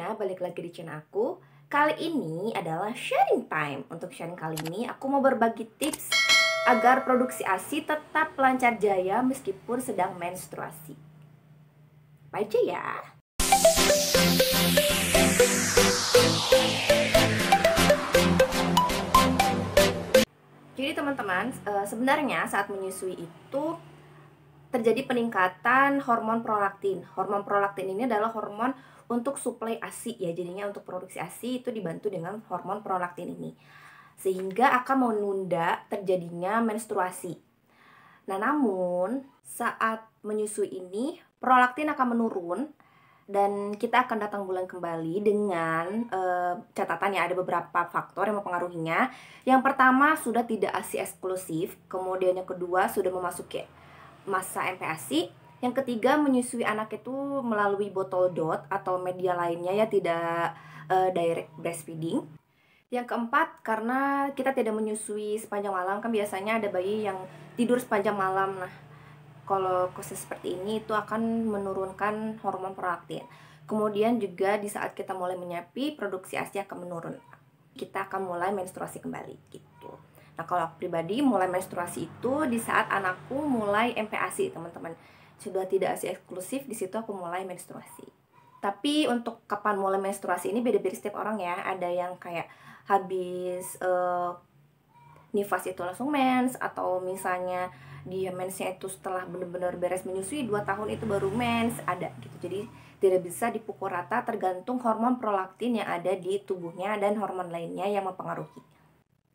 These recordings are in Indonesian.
semuanya, balik lagi di channel aku. Kali ini adalah sharing time. Untuk sharing kali ini aku mau berbagi tips agar produksi ASI tetap lancar jaya meskipun sedang menstruasi. Apa aja ya? Jadi teman-teman, sebenarnya saat menyusui itu terjadi peningkatan hormon prolaktin. Hormon prolaktin ini adalah hormon untuk suplai ASI ya. Jadinya untuk produksi ASI itu dibantu dengan hormon prolaktin ini. Sehingga akan menunda terjadinya menstruasi. Nah, namun saat menyusui ini prolaktin akan menurun dan kita akan datang bulan kembali dengan catatan ya, ada beberapa faktor yang mempengaruhinya. Yang pertama, sudah tidak ASI eksklusif. Kemudian yang kedua, sudah memasuki masa MPASI. Yang ketiga, menyusui anak itu melalui botol dot atau media lainnya ya, tidak direct breastfeeding. Yang keempat, karena kita tidak menyusui sepanjang malam, kan biasanya ada bayi yang tidur sepanjang malam. Nah, kalau khusus seperti ini itu akan menurunkan hormon prolaktin. Kemudian juga di saat kita mulai menyapih, produksi ASI akan menurun. Kita akan mulai menstruasi kembali gitu. Nah, kalau aku pribadi mulai menstruasi itu di saat anakku mulai MPASI, teman-teman. Sudah tidak ASI eksklusif, di situ aku mulai menstruasi. Tapi untuk kapan mulai menstruasi ini beda-beda setiap orang ya. Ada yang kayak habis nifas itu langsung mens, atau misalnya dia mensnya itu setelah benar-benar beres menyusui 2 tahun itu baru mens, ada gitu. Jadi tidak bisa dipukul rata, tergantung hormon prolaktin yang ada di tubuhnya dan hormon lainnya yang mempengaruhi.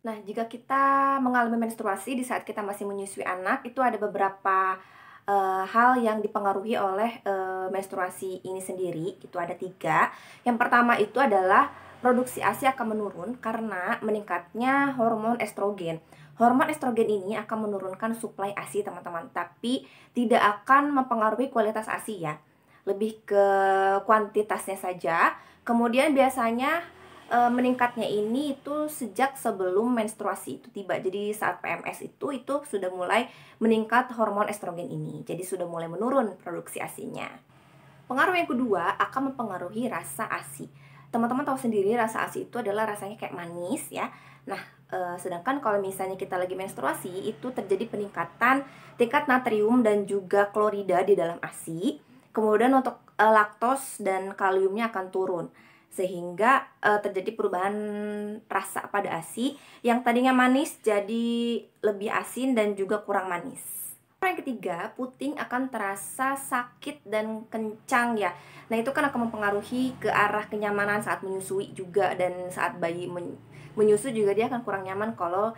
Nah, jika kita mengalami menstruasi di saat kita masih menyusui anak, itu ada beberapa hal yang dipengaruhi oleh menstruasi ini sendiri. Itu ada 3. Yang pertama itu adalah produksi ASI akan menurun karena meningkatnya hormon estrogen. Hormon estrogen ini akan menurunkan suplai ASI, teman-teman, tapi tidak akan mempengaruhi kualitas ASI ya. Lebih ke kuantitasnya saja. Kemudian biasanya meningkatnya ini itu sejak sebelum menstruasi itu tiba. Jadi saat PMS itu sudah mulai meningkat hormon estrogen ini. Jadi sudah mulai menurun produksi ASI-nya. Pengaruh yang kedua akan mempengaruhi rasa ASI. Teman-teman tahu sendiri rasa ASI itu adalah rasanya kayak manis ya. Nah, sedangkan kalau misalnya kita lagi menstruasi itu terjadi peningkatan tingkat natrium dan juga klorida di dalam ASI. Kemudian untuk laktos dan kaliumnya akan turun, sehingga terjadi perubahan rasa pada ASI yang tadinya manis jadi lebih asin dan juga kurang manis. Yang ketiga, puting akan terasa sakit dan kencang ya. Nah, itu kan akan mempengaruhi ke arah kenyamanan saat menyusui juga, dan saat bayi menyusui juga dia akan kurang nyaman kalau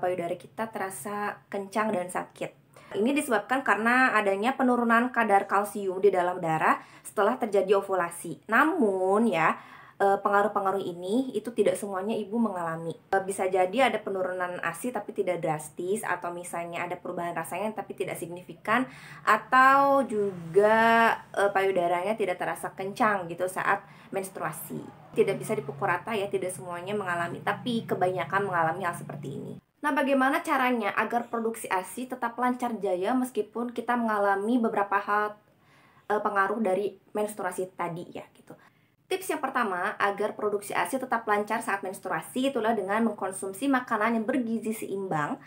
payudara kita terasa kencang dan sakit. Ini disebabkan karena adanya penurunan kadar kalsium di dalam darah setelah terjadi ovulasi. Namun ya, pengaruh-pengaruh ini itu tidak semuanya ibu mengalami. Bisa jadi ada penurunan ASI tapi tidak drastis, atau misalnya ada perubahan rasanya tapi tidak signifikan, atau juga payudaranya tidak terasa kencang gitu saat menstruasi. Tidak bisa dipukul rata ya, tidak semuanya mengalami, tapi kebanyakan mengalami hal seperti ini. Nah, bagaimana caranya agar produksi ASI tetap lancar jaya meskipun kita mengalami beberapa hal pengaruh dari menstruasi tadi ya gitu. Tips yang pertama agar produksi ASI tetap lancar saat menstruasi itulah dengan mengkonsumsi makanan yang bergizi seimbang,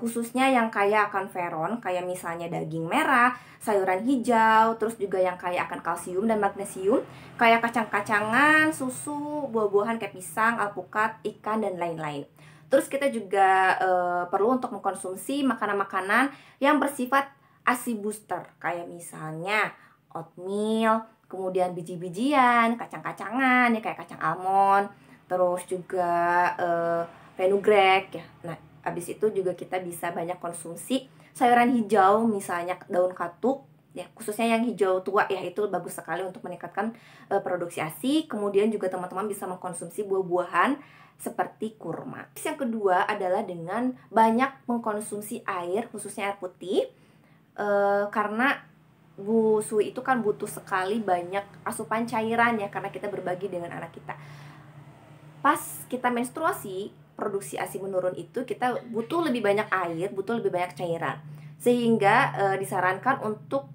khususnya yang kaya akan feron, kayak misalnya daging merah, sayuran hijau, terus juga yang kaya akan kalsium dan magnesium, kayak kacang-kacangan, susu, buah-buahan kayak pisang, alpukat, ikan, dan lain-lain. Terus kita juga perlu untuk mengkonsumsi makanan-makanan yang bersifat ASI booster, kayak misalnya oatmeal, kemudian biji-bijian, kacang-kacangan ya kayak kacang almond, terus juga fenugreek ya. Nah, habis itu juga kita bisa banyak konsumsi sayuran hijau, misalnya daun katuk ya, khususnya yang hijau tua ya, itu bagus sekali untuk meningkatkan produksi ASI. Kemudian juga teman-teman bisa mengkonsumsi buah-buahan seperti kurma. Yang kedua adalah dengan banyak mengkonsumsi air, khususnya air putih, karena busui itu kan butuh sekali banyak asupan cairan ya, karena kita berbagi dengan anak kita. Pas kita menstruasi, produksi ASI menurun itu kita butuh lebih banyak air, butuh lebih banyak cairan, sehingga disarankan untuk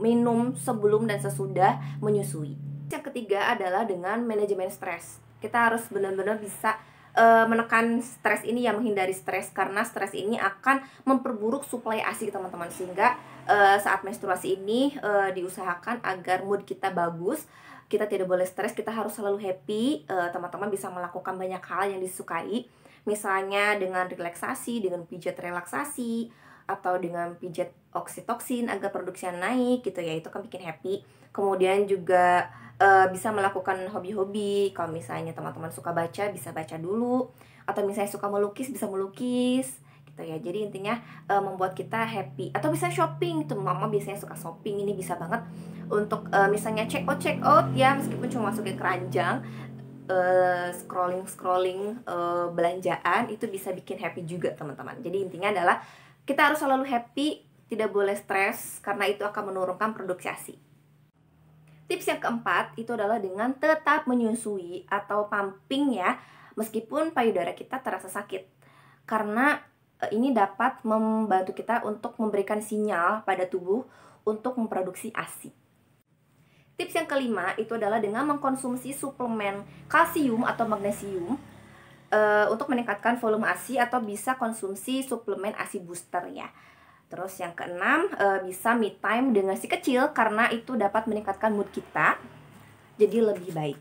minum sebelum dan sesudah menyusui. Yang ketiga adalah dengan manajemen stres. Kita harus benar-benar bisa menekan stres ini ya, menghindari stres, karena stres ini akan memperburuk suplai ASI teman-teman. Sehingga saat menstruasi ini diusahakan agar mood kita bagus, kita tidak boleh stres, kita harus selalu happy. Teman-teman bisa melakukan banyak hal yang disukai, misalnya dengan relaksasi, dengan pijat relaksasi, atau dengan pijat oksitoksin agar produksinya naik gitu ya, itu kan bikin happy. Kemudian juga bisa melakukan hobi-hobi. Kalau misalnya teman-teman suka baca, bisa baca dulu, atau misalnya suka melukis, bisa melukis gitu ya. Jadi intinya membuat kita happy. Atau bisa shopping, tuh mama biasanya suka shopping, ini bisa banget untuk misalnya check out ya, meskipun cuma masukin keranjang, scrolling belanjaan, itu bisa bikin happy juga teman-teman. Jadi intinya adalah kita harus selalu happy, tidak boleh stres, karena itu akan menurunkan produksi ASI. Tips yang keempat itu adalah dengan tetap menyusui atau pumping ya, meskipun payudara kita terasa sakit. Karena ini dapat membantu kita untuk memberikan sinyal pada tubuh untuk memproduksi ASI. Tips yang kelima itu adalah dengan mengkonsumsi suplemen kalsium atau magnesium untuk meningkatkan volume ASI, atau bisa konsumsi suplemen ASI booster ya. Terus yang keenam, bisa me time dengan si kecil, karena itu dapat meningkatkan mood kita jadi lebih baik.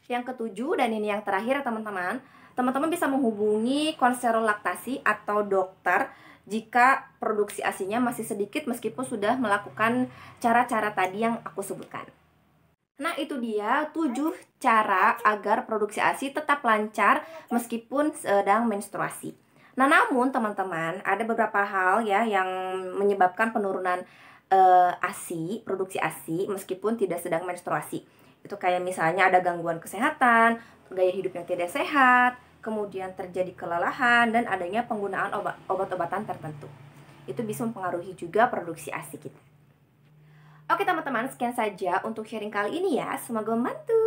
Yang ketujuh dan ini yang terakhir teman-teman, teman-teman bisa menghubungi konselor laktasi atau dokter jika produksi ASINya masih sedikit meskipun sudah melakukan cara-cara tadi yang aku sebutkan. Nah, itu dia 7 cara agar produksi ASI tetap lancar meskipun sedang menstruasi. Nah, namun teman-teman, ada beberapa hal ya yang menyebabkan penurunan ASI, produksi ASI meskipun tidak sedang menstruasi. Itu kayak misalnya ada gangguan kesehatan, gaya hidup yang tidak sehat, kemudian terjadi kelelahan, dan adanya penggunaan obat-obatan tertentu. Itu bisa mempengaruhi juga produksi ASI kita. Oke teman-teman, sekian saja untuk sharing kali ini ya. Semoga membantu.